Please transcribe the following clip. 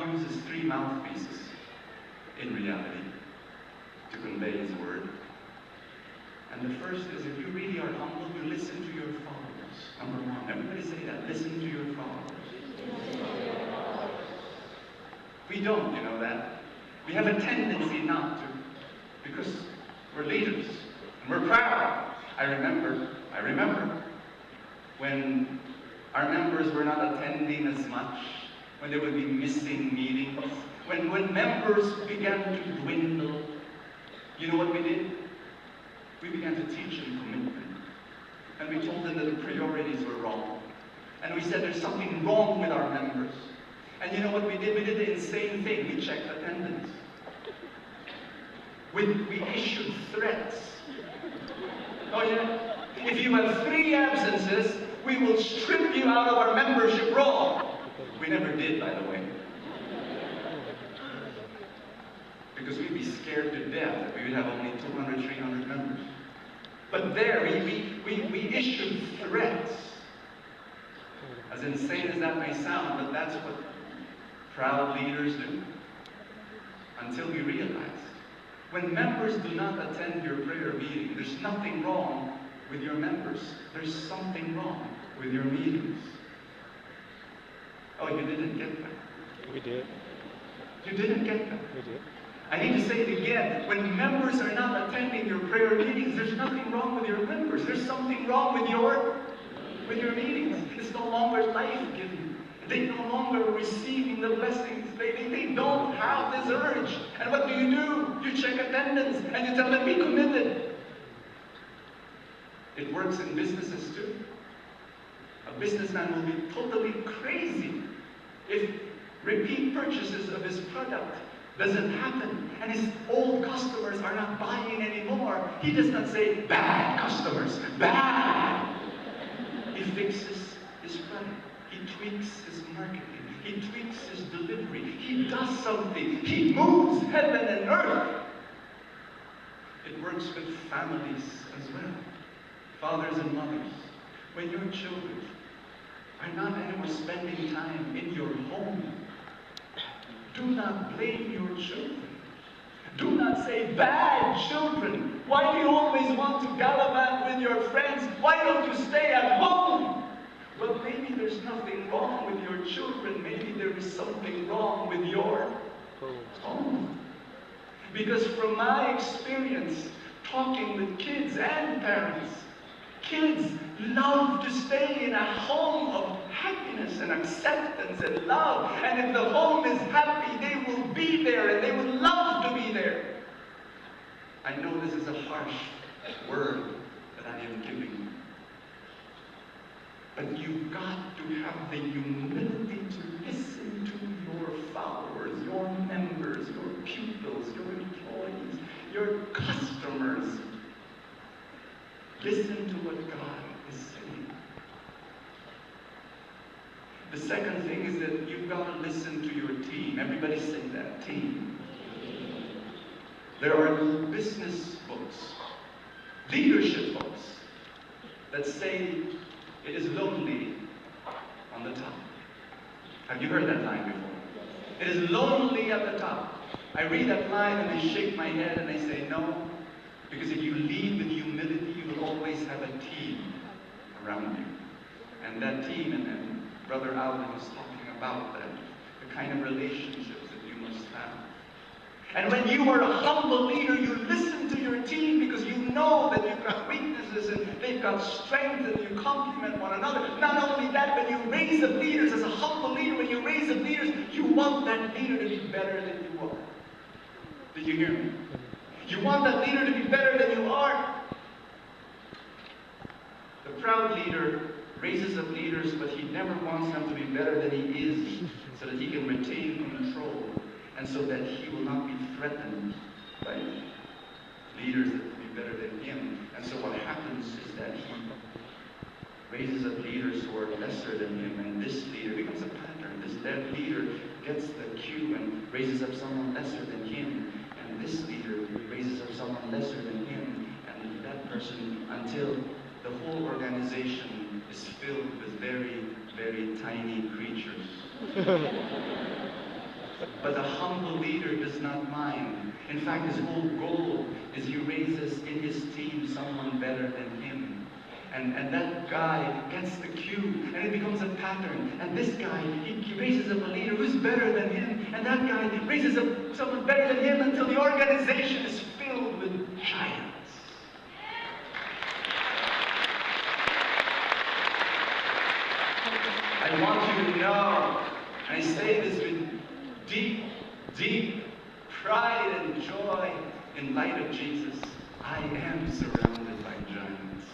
God uses three mouthpieces in reality to convey His word. And the first is, if you really are humble, you listen to your followers. Number one. Everybody say that. Listen to your followers. We don't, you know that. We have a tendency not to, because we're leaders and we're proud. I remember when our members were not attending as much, when they would be missing meetings, when members began to dwindle. You know what we did? We began to teach them commitment. And we told them that the priorities were wrong. And we said there's something wrong with our members. And you know what we did? We did the insane thing. We checked attendance. We issued threats. Oh yeah? If you have 3 absences, we will strip you out of our membership roll. We never did, by the way. Because we'd be scared to death if we would have only 200, 300 members. But there, we issued threats. As insane as that may sound, but that's what proud leaders do. Until we realize, when members do not attend your prayer meeting, there's nothing wrong with your members. There's something wrong with your meetings. Oh, you didn't get that. We did. You didn't get that. We did. I need to say it again. When members are not attending your prayer meetings, there's nothing wrong with your members. There's something wrong with your meetings. It's no longer life-giving. They're no longer receiving the blessings. They don't have this urge. And what do? You check attendance and you tell them, be committed. It works in businesses too. A businessman will be totally crazy if repeat purchases of his product doesn't happen and his old customers are not buying anymore. He does not say, bad customers, bad. He fixes his product. He tweaks his marketing. He tweaks his delivery. He does something. He moves heaven and earth. It works with families as well. Fathers and mothers, when your children are not anymore spending time in your home, do not blame your children. Do not say, bad children. Why do you always want to gallivant with your friends? Why don't you stay at home? Well, maybe there's nothing wrong with your children. Maybe there is something wrong with your home. Because from my experience, talking with kids and parents, kids love to stay in a home of happiness and acceptance and love. And if the home is happy, they will be there and they would love to be there. I know this is a harsh word that I am giving you. But you've got to have the humility to listen to your followers, your members, your pupils, your employees, your customers. Listen to what God is saying. The second thing is that you've got to listen to your team. Everybody say that, team. There are business books, leadership books, that say it is lonely on the top. Have you heard that line before? It is lonely at the top. I read that line and I shake my head and I say no, because if you lead with humility, you will always have a team around you. And that team, and Brother Alvin was talking about that, the kind of relationships that you must have. And when you are a humble leader, you listen to your team because you know that you've got weaknesses and they've got strength and you complement one another. Not only that, but you raise up leaders as a humble leader. When you raise up leaders, you want that leader to be better than you are. Did you hear me? You want that leader to be better than you are. The proud leader raises up leaders, but he never wants them to be better than he is so that he can retain control and so that he will not be threatened by leaders that will be better than him. And so what happens is that he raises up leaders who are lesser than him, and this leader becomes a pattern. That leader gets the cue and raises up someone lesser than him, and this leader raises up someone lesser than him, and that person, until the whole organization is filled with very, very tiny creatures. But the humble leader does not mind. In fact, his whole goal is he raises in his team someone better than him. And that guy gets the cue, and it becomes a pattern. And this guy, he raises up a leader who's better than him, and that guy raises up someone better than him until the organization is filled with giants. I want you to know, and I say this with deep, deep pride and joy in light of Jesus, I am surrounded by giants.